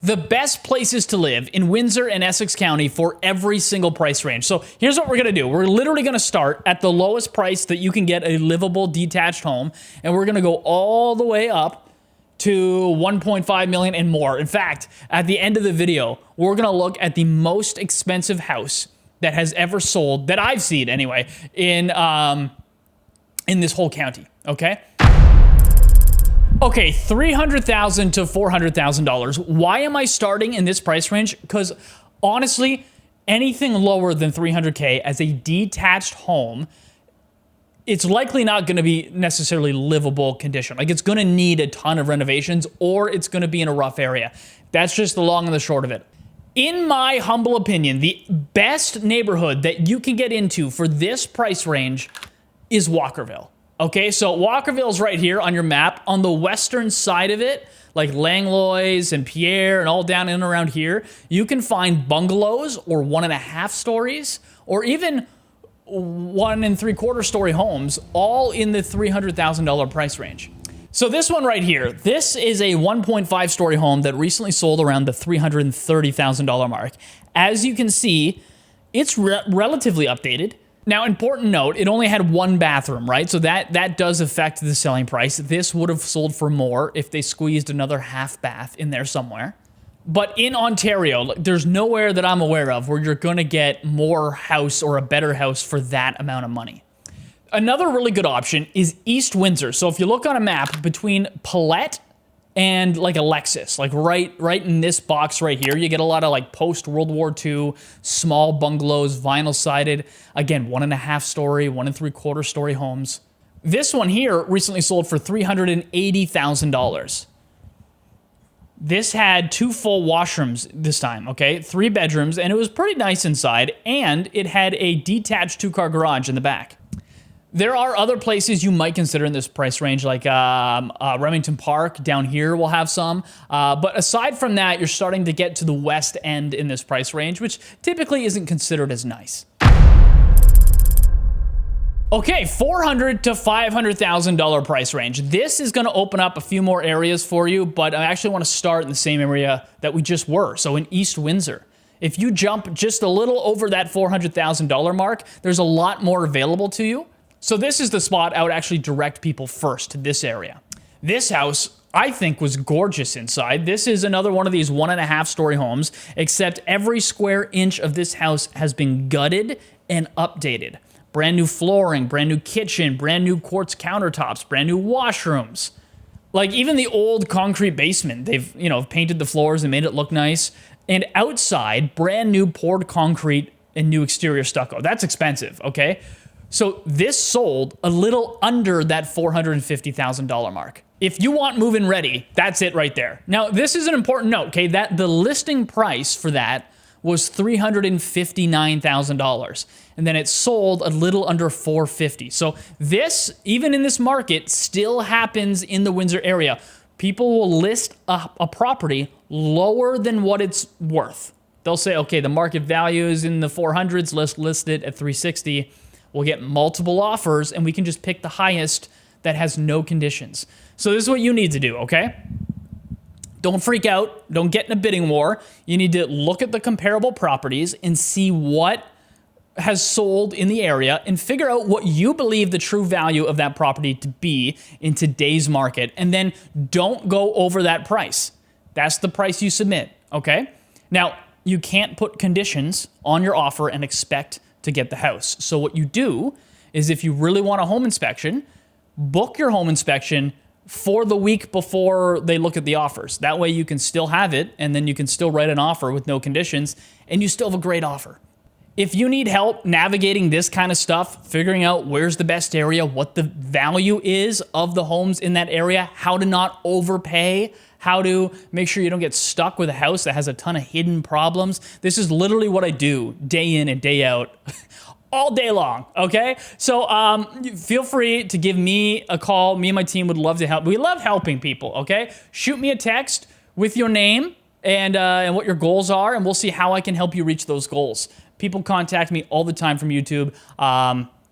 the best places to live in Windsor and Essex County for every single price range. So here's what we're gonna do. We're literally gonna start at the lowest price that you can get a livable detached home, and we're gonna go all the way up to 1.5 million and more. In fact, at the end of the video, we're gonna look at the most expensive house that has ever sold, that I've seen anyway, in this whole county, okay? Okay, $300,000 to $400,000. Why am I starting in this price range? Because honestly, anything lower than $300K as a detached home, it's likely not going to be necessarily livable condition. Like, it's going to need a ton of renovations, or it's going to be in a rough area. That's just the long and the short of it. In my humble opinion, the best neighborhood that you can get into for this price range is Walkerville. Okay, so Walkerville's right here on your map. On the western side of it, like Langlois and Pierre and all down in and around here, you can find bungalows or 1.5 stories, or even 1 3/4 story homes, all in the $300,000 price range. So this one right here, this is a 1.5 story home that recently sold around the $330,000 mark. As you can see, it's relatively updated. Now, important note, it only had 1 bathroom, right? So that does affect the selling price. This would have sold for more if they squeezed another half bath in there somewhere. But in Ontario, there's nowhere that I'm aware of where you're gonna get more house or a better house for that amount of money. Another really good option is East Windsor. So if you look on a map between Paulette and like Alexis, like right in this box right here, you get a lot of like post-World War II, small bungalows, vinyl sided, again, 1.5 story, 1 3/4 story homes. This one here recently sold for $380,000. This had 2 full washrooms this time, okay? 3 bedrooms, and it was pretty nice inside, and it had a detached 2-car garage in the back. There are other places you might consider in this price range, like Remington Park down here will have some. But aside from that, you're starting to get to the west end in this price range, which typically isn't considered as nice. Okay, $400,000 to $500,000 price range. This is gonna open up a few more areas for you, but I actually wanna start in the same area that we just were, so in East Windsor. If you jump just a little over that $400,000 mark, there's a lot more available to you. So this is the spot I would actually direct people first to this area. This house, I think, was gorgeous inside. This is another one of these 1.5 story homes, except every square inch of this house has been gutted and updated. Brand new flooring, brand new kitchen, brand new quartz countertops, brand new washrooms. Like even the old concrete basement, they've, painted the floors and made it look nice. And outside, brand new poured concrete and new exterior stucco. That's expensive, okay? So this sold a little under that $450,000 mark. If you want move-in ready, that's it right there. Now, this is an important note, okay? That the listing price for that was $359,000. And then it sold a little under $450,000. So this, even in this market, still happens in the Windsor area. People will list a property lower than what it's worth. They'll say, okay, the market value is in the 400s, let's list it at $360,000. We'll get multiple offers, and we can just pick the highest that has no conditions. So this is what you need to do, okay? Don't freak out. Don't get in a bidding war. You need to look at the comparable properties and see what has sold in the area and figure out what you believe the true value of that property to be in today's market. And then don't go over that price. That's the price you submit, okay? Now, you can't put conditions on your offer and expect to get the house. So what you do is, if you really want a home inspection, book your home inspection for the week before they look at the offers. That way you can still have it, and then you can still write an offer with no conditions, and you still have a great offer. If you need help navigating this kind of stuff, figuring out where's the best area, what the value is of the homes in that area, how to not overpay, how to make sure you don't get stuck with a house that has a ton of hidden problems. This is literally what I do day in and day out, all day long, okay? So feel free to give me a call. Me and my team would love to help. We love helping people, okay? Shoot me a text with your name and what your goals are, and we'll see how I can help you reach those goals. People contact me all the time from YouTube.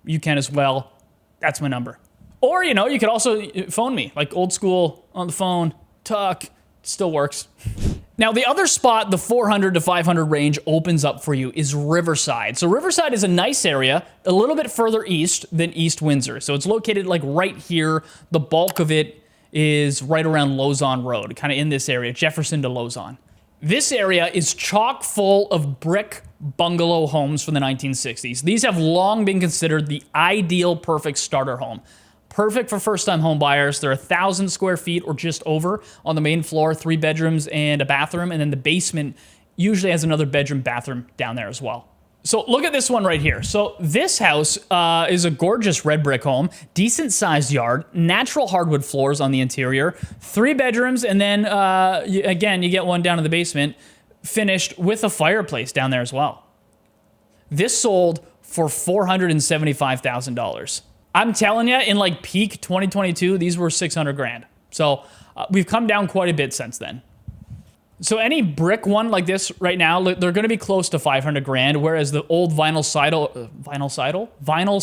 You can as well. That's my number. Or, you could also phone me, like old school on the phone. Talk, still works. Now, the other spot the 400 to 500 range opens up for you is Riverside. So Riverside is a nice area, a little bit further east than East Windsor. So it's located like right here. The bulk of it is right around Lausanne Road, kind of in this area, Jefferson to Lausanne. This area is chock full of brick bungalow homes from the 1960s. These have long been considered the ideal perfect starter home. Perfect for first-time home buyers. They're 1,000 square feet or just over on the main floor, 3 bedrooms and a bathroom, and then the basement usually has another bedroom, bathroom down there as well. So look at this one right here. So this house is a gorgeous red brick home, decent-sized yard, natural hardwood floors on the interior, 3 bedrooms, and then again, you get one down in the basement, finished with a fireplace down there as well. This sold for $475,000. I'm telling you, in like peak 2022, these were 600 grand. So we've come down quite a bit since then. So any brick one like this right now, they're going to be close to 500 grand, whereas the old vinyl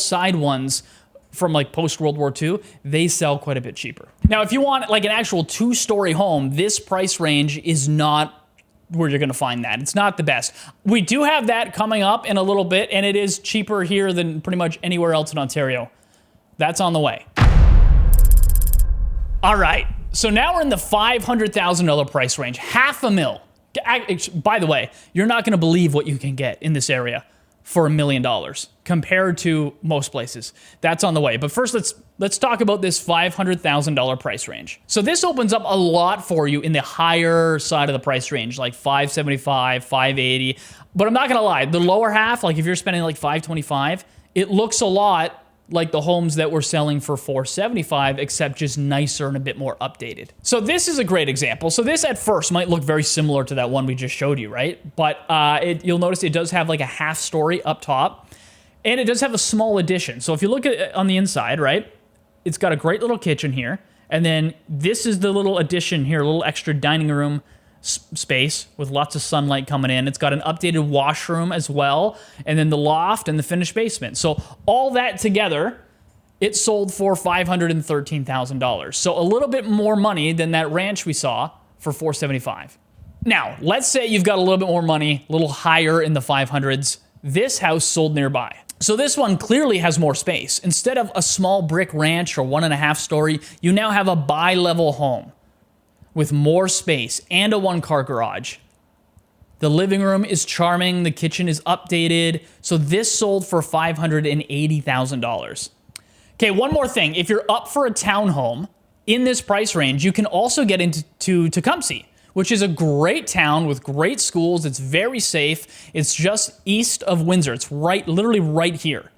side ones from like post World War II, they sell quite a bit cheaper. Now, if you want like an actual 2-story home, this price range is not where you're going to find that. It's not the best. We do have that coming up in a little bit, and it is cheaper here than pretty much anywhere else in Ontario. That's on the way. All right, so now we're in the $500,000 price range, $500,000. By the way, you're not gonna believe what you can get in this area for $1 million compared to most places. That's on the way. But first, let's talk about this $500,000 price range. So this opens up a lot for you in the higher side of the price range, like $575,000, $580,000. But I'm not gonna lie, the lower half, like if you're spending like $525,000, it looks a lot like the homes that we're selling for $475,000, except just nicer and a bit more updated. So this is a great example. So this at first might look very similar to that one we just showed you, right? But you'll notice it does have like a half story up top, and it does have a small addition. So if you look at it on the inside, right, it's got a great little kitchen here, and then this is the little addition here, a little extra dining room space with lots of sunlight coming in. It's got an updated washroom as well, and then the loft and the finished basement. So all that together, it sold for $513,000. So a little bit more money than that ranch we saw for $475,000. Now, let's say you've got a little bit more money, a little higher in the 500s. This house sold nearby. So this one clearly has more space. Instead of a small brick ranch or 1.5 story, you now have a bi-level home with more space and a 1-car garage. The living room is charming, the kitchen is updated, so this sold for $580,000. Okay, one more thing. If you're up for a townhome in this price range, you can also get into Tecumseh, which is a great town with great schools. It's very safe. It's just east of Windsor. It's literally right here.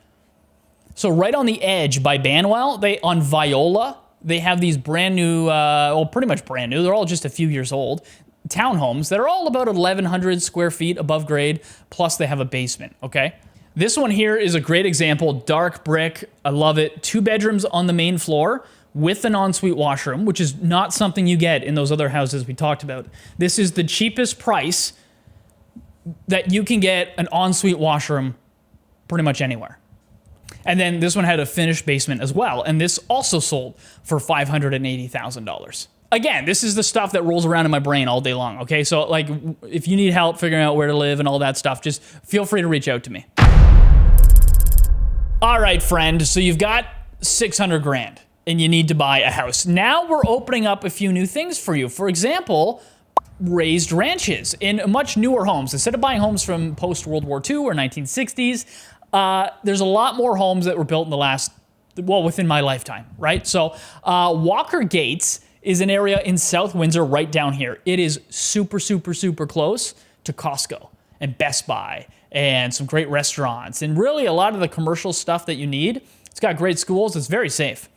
So right on the edge by Banwell, on Viola, they have these brand new, well, pretty much brand new. They're all just a few years old. Townhomes that are all about 1,100 square feet above grade, plus they have a basement, okay? This one here is a great example, dark brick. I love it. 2 bedrooms on the main floor with an ensuite washroom, which is not something you get in those other houses we talked about. This is the cheapest price that you can get an ensuite washroom pretty much anywhere. And then this one had a finished basement as well, and this also sold for $580,000. Again, this is the stuff that rolls around in my brain all day long, okay? So, like, if you need help figuring out where to live and all that stuff, just feel free to reach out to me. All right, friend, so you've got 600 grand, and you need to buy a house. Now we're opening up a few new things for you. For example, raised ranches in much newer homes. Instead of buying homes from post-World War II or 1960s, there's a lot more homes that were built in the within my lifetime, right? So Walker Gates is an area in South Windsor right down here. It is super, super, super close to Costco and Best Buy and some great restaurants and really a lot of the commercial stuff that you need. It's got great schools. It's very safe.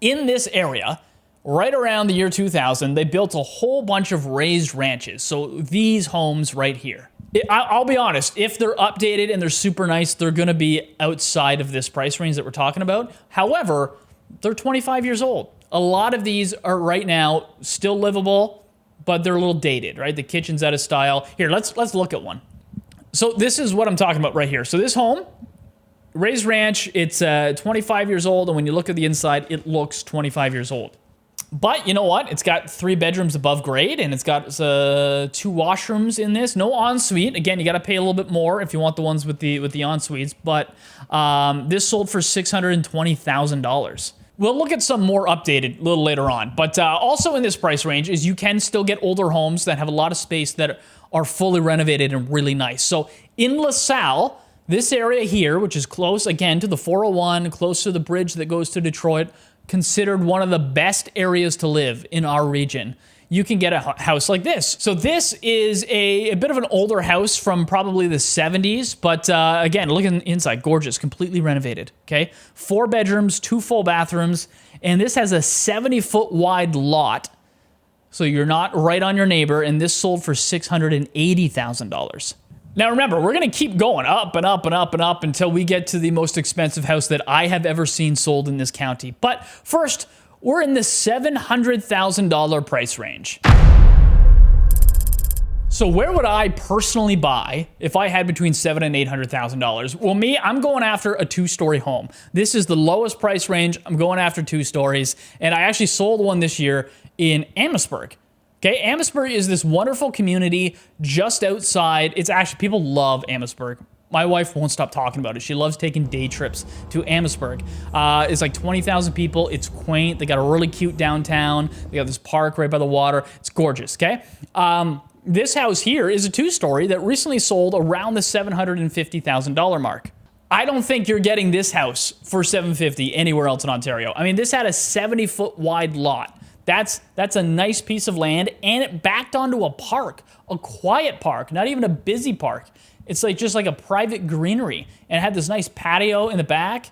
In this area, right around the year 2000, they built a whole bunch of raised ranches. So these homes right here. I'll be honest, if they're updated and they're super nice, they're gonna be outside of this price range that we're talking about. However, they're 25 years old. A lot of these are right now still livable, but they're a little dated, right? The kitchen's out of style. Here, let's look at one. So this is what I'm talking about right here. So this home, raised ranch, it's 25 years old, and when you look at the inside, it looks 25 years old. But you know what? It's got 3 bedrooms above grade, and it's got 2 washrooms in this. No ensuite. Again, you got to pay a little bit more if you want the ones with the ensuites. But this sold for $620,000. We'll look at some more updated a little later on. But also in this price range is you can still get older homes that have a lot of space that are fully renovated and really nice. So in LaSalle, this area here, which is close, again, to the 401, close to the bridge that goes to Detroit, considered one of the best areas to live in our region. You can get a house like this. So this is a bit of an older house from probably the 70s, but again, look inside, gorgeous, completely renovated, okay? 4 bedrooms, 2 full bathrooms, and this has a 70-foot wide lot, so you're not right on your neighbor, and this sold for $680,000. Now remember, we're gonna keep going up and up and up and up until we get to the most expensive house that I have ever seen sold in this county. But first, we're in the $700,000 price range. So where would I personally buy if I had between $700,000 and $800,000? Well, me, I'm going after a 2-story home. This is the lowest price range. I'm going after 2 stories, and I actually sold one this year in Amherstburg. Okay, Amherstburg is this wonderful community just outside. It's actually, people love Amherstburg. My wife won't stop talking about it. She loves taking day trips to Amherstburg. It's like 20,000 people. It's quaint. They got a really cute downtown. They got this park right by the water. It's gorgeous, okay? This house here is a 2-story that recently sold around the $750,000 mark. I don't think you're getting this house for $750,000 anywhere else in Ontario. I mean, this had a 70-foot wide lot. That's a nice piece of land, and it backed onto a park, a quiet park, not even a busy park. It's like just like a private greenery, and it had this nice patio in the back,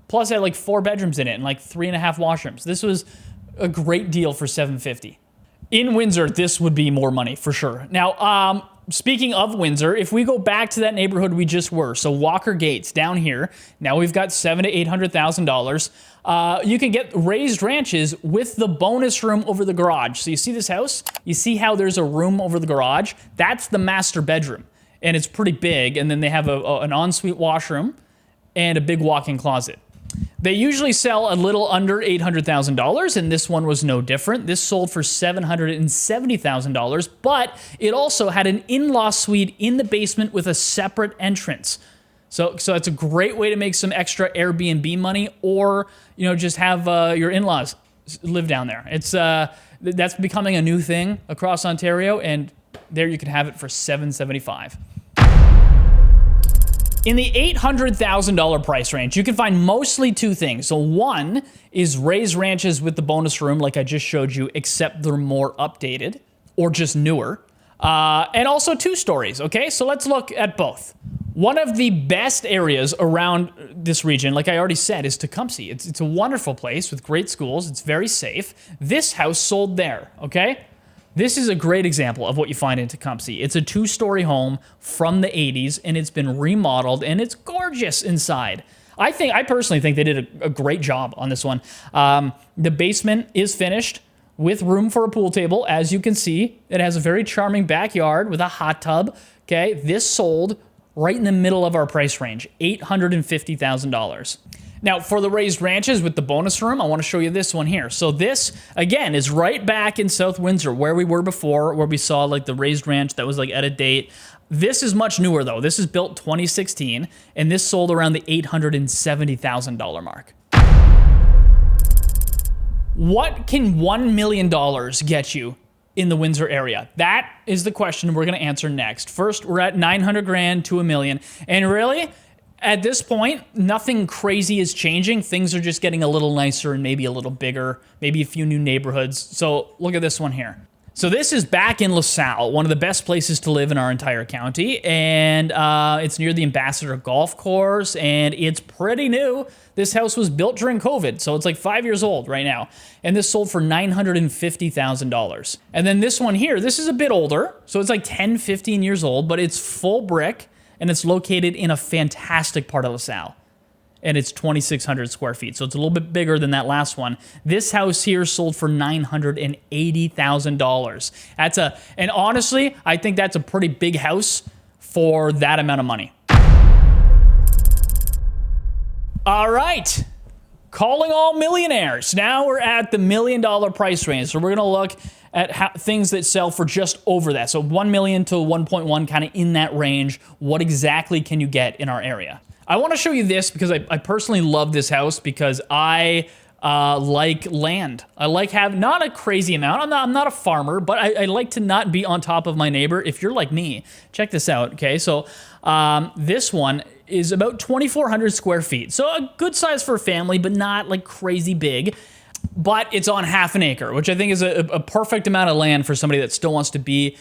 plus it had like 4 bedrooms in it and like 3.5 washrooms. This was a great deal for $750,000. In Windsor, this would be more money for sure. Now, speaking of Windsor, if we go back to that neighborhood we just were, so Walker Gates down here, now we've got $700,000 to $800,000. You can get raised ranches with the bonus room over the garage. So you see this house? You see how there's a room over the garage? That's the master bedroom, and it's pretty big. And then they have an ensuite washroom and a big walk-in closet. They usually sell a little under $800,000, and this one was no different. This sold for $770,000, but it also had an in-law suite in the basement with a separate entrance. So it's a great way to make some extra Airbnb money, or just have your in-laws live down there. It's that's becoming a new thing across Ontario, and there you can have it for $775,000. In the $800,000 price range, you can find mostly 2 things. So one is raised ranches with the bonus room, like I just showed you, except they're more updated or just newer. And also 2 stories, okay? So let's look at both. One of the best areas around this region, like I already said, is Tecumseh. It's a wonderful place with great schools. It's very safe. This house sold there, okay? This is a great example of what you find in Tecumseh. It's a 2-story home from the 80s, and it's been remodeled, and it's gorgeous inside. I personally think they did a great job on this one. The basement is finished with room for a pool table, as you can see. It has a very charming backyard with a hot tub. Okay, this sold right in the middle of our price range, $850,000. Now, for the raised ranches with the bonus room, I want to show you this one here. So this, again, is right back in South Windsor, where we were before, where we saw like the raised ranch that was like out of date. This is much newer, though. This is built 2016, and this sold around the $870,000 mark. What can $1 million get you in the Windsor area? That is the question we're going to answer next. First, we're at $900,000 to $1 million, and really, at this point, nothing crazy is changing. Things are just getting a little nicer and maybe a little bigger, maybe a few new neighborhoods. So look at this one here. So this is back in LaSalle, one of the best places to live in our entire county, and it's near the Ambassador Golf Course, and it's pretty new. This house was built during COVID, so it's like 5 years old right now, and this sold for $950,000. And then this one here, this is a bit older, so it's like 10, 15 years old, but it's full brick, and it's located in a fantastic part of LaSalle. And it's 2,600 square feet, so it's a little bit bigger than that last one. This house here sold for $980,000. And honestly, I think that's a pretty big house for that amount of money. All right, calling all millionaires. Now we're at the $1 million price range. So we're going to look at things that sell for just over that. So 1 million to 1.1, kind of in that range. What exactly can you get in our area? I want to show you this because I personally love this house because I like land. I like having, not a crazy amount. I'm not a farmer, but I like to not be on top of my neighbor. If you're like me, check this out. Okay, so this one is about 2,400 square feet. So a good size for a family, but not like crazy big. But it's on half an acre, which I think is a perfect amount of land for somebody that still wants to be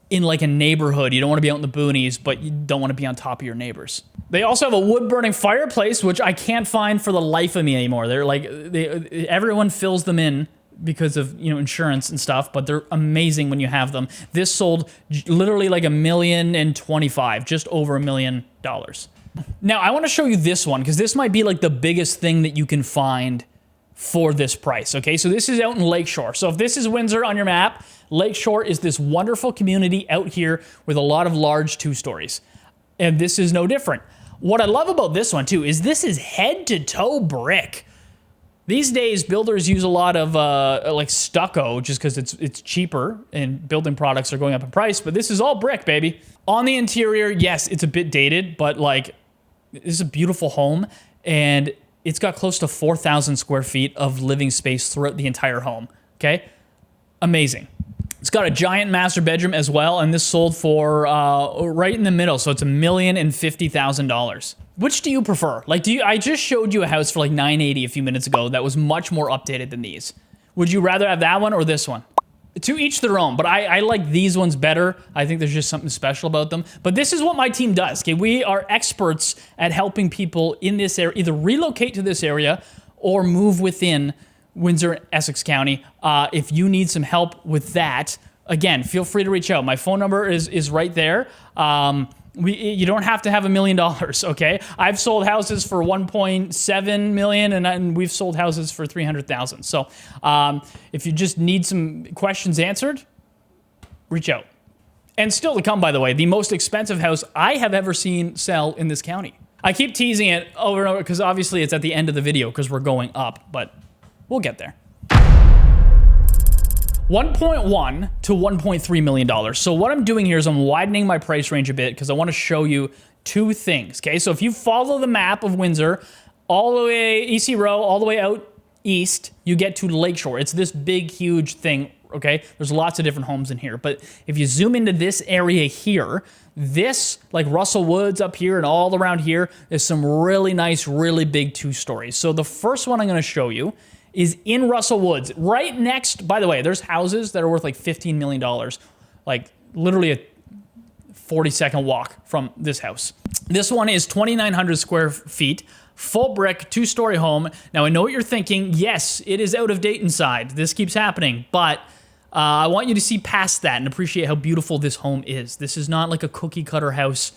in like a neighborhood. You don't want to be out in the boonies, but you don't want to be on top of your neighbors. They also have a wood-burning fireplace, which I can't find for the life of me anymore. They're like, everyone fills them in because of, you know, insurance and stuff, but they're amazing when you have them. This sold literally like $1,025,000, just over $1 million. Now, I want to show you this one because this might be like the biggest thing that you can find for this price, okay? So this is out in Lakeshore. So if this is Windsor on your map, Lakeshore is this wonderful community out here with a lot of large two-stories. And this is no different. What I love about this one, too, is this is head-to-toe brick. These days, builders use a lot of like stucco just because it's cheaper and building products are going up in price, but this is all brick, baby. On the interior, yes, it's a bit dated, but like, this is a beautiful home, and it's got close to 4,000 square feet of living space throughout the entire home, okay? Amazing. It's got a giant master bedroom as well, and this sold for right in the middle, so it's $1,050,000. Which do you prefer? Like, I just showed you a house for like $980 a few minutes ago that was much more updated than these. Would you rather have that one or this one? To each their own, but I like these ones better. I think there's just something special about them. But this is what my team does, okay? We are experts at helping people in this area either relocate to this area or move within Windsor, Essex County. If you need some help with that, again, feel free to reach out. My phone number is right there. You don't have to have $1 million, okay? I've sold houses for 1.7 million, and we've sold houses for 300,000. So if you just need some questions answered, reach out. And still to come, by the way, the most expensive house I have ever seen sell in this county. I keep teasing it over and over because obviously it's at the end of the video because we're going up, but we'll get there. $1.1 to $1.3 million. So what I'm doing here is I'm widening my price range a bit because I want to show you two things, okay? So if you follow the map of Windsor, all the way, EC Row, all the way out east, you get to Lakeshore. It's this big, huge thing, okay? There's lots of different homes in here. But if you zoom into this area here, this, like Russell Woods up here and all around here, is some really nice, really big two-stories. So the first one I'm going to show you is in Russell Woods. Right next, by the way, there's houses that are worth like $15 million. Like literally a 40-second walk from this house. This one is 2,900 square feet, full brick, two-story home. Now I know what you're thinking. Yes, it is out of date inside. This keeps happening, but I want you to see past that and appreciate how beautiful this home is. This is not like a cookie cutter house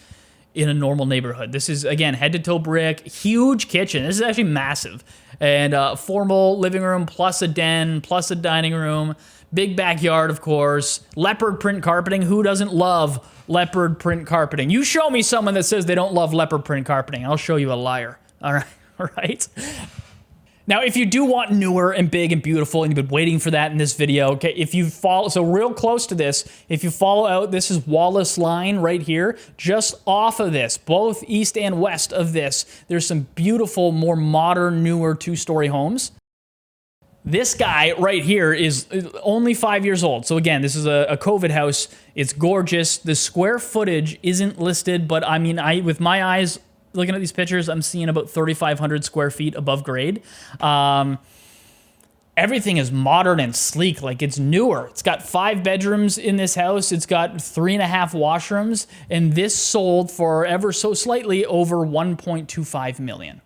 in a normal neighborhood. This is, again, head-to-toe brick, huge kitchen. This is actually massive. And formal living room, plus a den, plus a dining room, big backyard, of course, leopard print carpeting. Who doesn't love leopard print carpeting? You show me someone that says they don't love leopard print carpeting. I'll show you a liar. All right, all right? Now, if you do want newer and big and beautiful, and you've been waiting for that in this video, okay, if you follow, so real close to this, if you follow out, this is Wallace Line right here, just off of this, both east and west of this, there's some beautiful, more modern, newer two-story homes. This guy right here is only 5 years old. So again, this is a COVID house. It's gorgeous. The square footage isn't listed, but I mean, with my eyes, looking at these pictures, I'm seeing about 3,500 square feet above grade. Everything is modern and sleek, like it's newer. It's got 5 bedrooms in this house. It's got 3.5 washrooms, and this sold for ever so slightly over $1.25 million.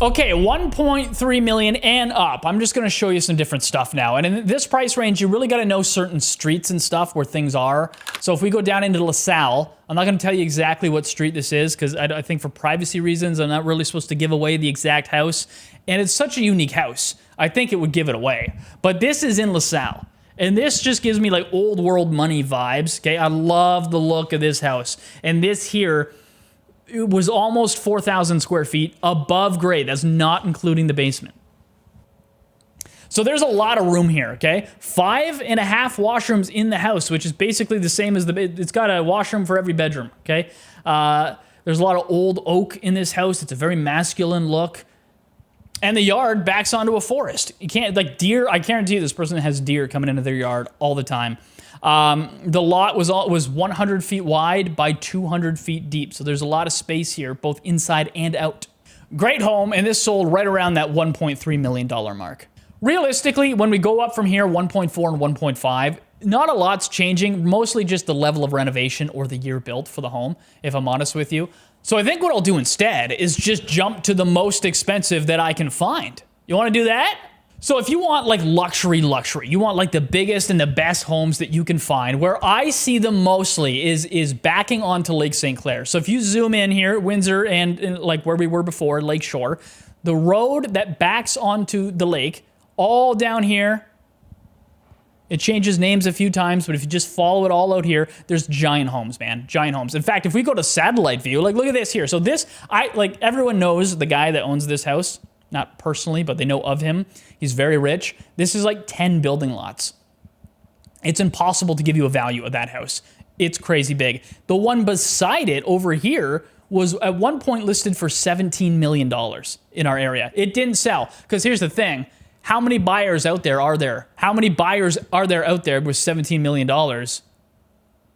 Okay, 1.3 million and up. I'm just gonna show you some different stuff now. And in this price range, you really gotta know certain streets and stuff where things are. So if we go down into LaSalle, I'm not gonna tell you exactly what street this is because I think for privacy reasons, I'm not really supposed to give away the exact house. And it's such a unique house. I think it would give it away. But this is in LaSalle. And this just gives me like old world money vibes, okay? I love the look of this house. And this here, it was almost 4,000 square feet above grade. That's not including the basement. So there's a lot of room here, okay? 5.5 washrooms in the house, which is basically the same as it's got a washroom for every bedroom, okay? There's a lot of old oak in this house. It's a very masculine look. And the yard backs onto a forest. You can't, like deer, I guarantee you this person has deer coming into their yard all the time. The lot was 100 feet wide by 200 feet deep. So there's a lot of space here, both inside and out. Great home, and this sold right around that $1.3 million mark. Realistically, when we go up from here, 1.4 and 1.5, not a lot's changing, mostly just the level of renovation or the year built for the home, if I'm honest with you. So I think what I'll do instead is just jump to the most expensive that I can find. You want to do that? So if you want like luxury, you want like the biggest and the best homes that you can find, where I see them mostly is backing onto Lake St. Clair. So if you zoom in here, Windsor and like where we were before, Lakeshore, the road that backs onto the lake, all down here, it changes names a few times, but if you just follow it all out here, there's giant homes, man. Giant homes. In fact, if we go to satellite view, like look at this here. So this, like everyone knows the guy that owns this house, not personally, but they know of him. He's very rich. This is like 10 building lots. It's impossible to give you a value of that house. It's crazy big. The one beside it over here was at one point listed for $17 million in our area. It didn't sell, because here's the thing. How many buyers out there are there? How many buyers are there out there with $17 million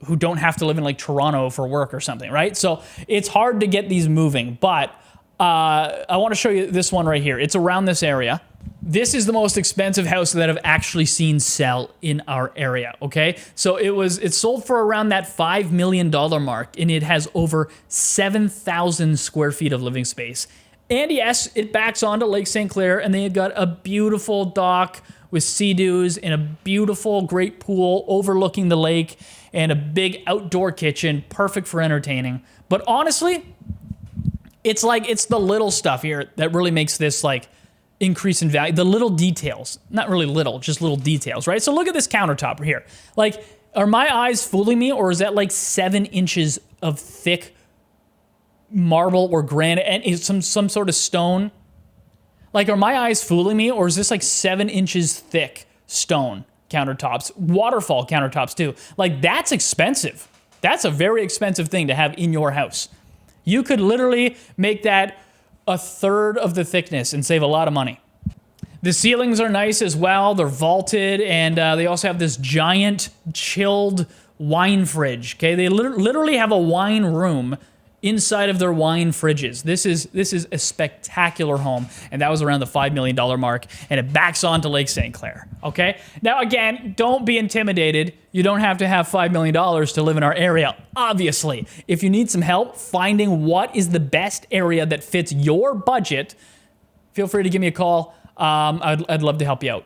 who don't have to live in like Toronto for work or something, right? So it's hard to get these moving, but I want to show you this one right here. It's around this area. This is the most expensive house that I've actually seen sell in our area, okay? So it sold for around that $5 million mark, and it has over 7,000 square feet of living space. And yes, it backs onto Lake St. Clair, and they have got a beautiful dock with sea-doos and a beautiful, great pool overlooking the lake and a big outdoor kitchen, perfect for entertaining. But honestly, it's the little stuff here that really makes this like increase in value. The little details, not really little, just little details, right? So look at this countertop here. Like, are my eyes fooling me, or is that like 7 inches of thick marble or granite and some sort of stone? Like, are my eyes fooling me, or is this like 7 inches thick stone countertops, waterfall countertops too? Like, that's expensive. That's a very expensive thing to have in your house. You could literally make that a third of the thickness and save a lot of money. The ceilings are nice as well. They're vaulted, and they also have this giant chilled wine fridge. Okay, they literally have a wine room inside of their wine fridges. This is a spectacular home, and that was around the $5 million mark, and it backs onto Lake St. Clair, okay? Now, again, don't be intimidated. You don't have to have $5 million to live in our area, obviously. If you need some help finding what is the best area that fits your budget, feel free to give me a call. I'd love to help you out.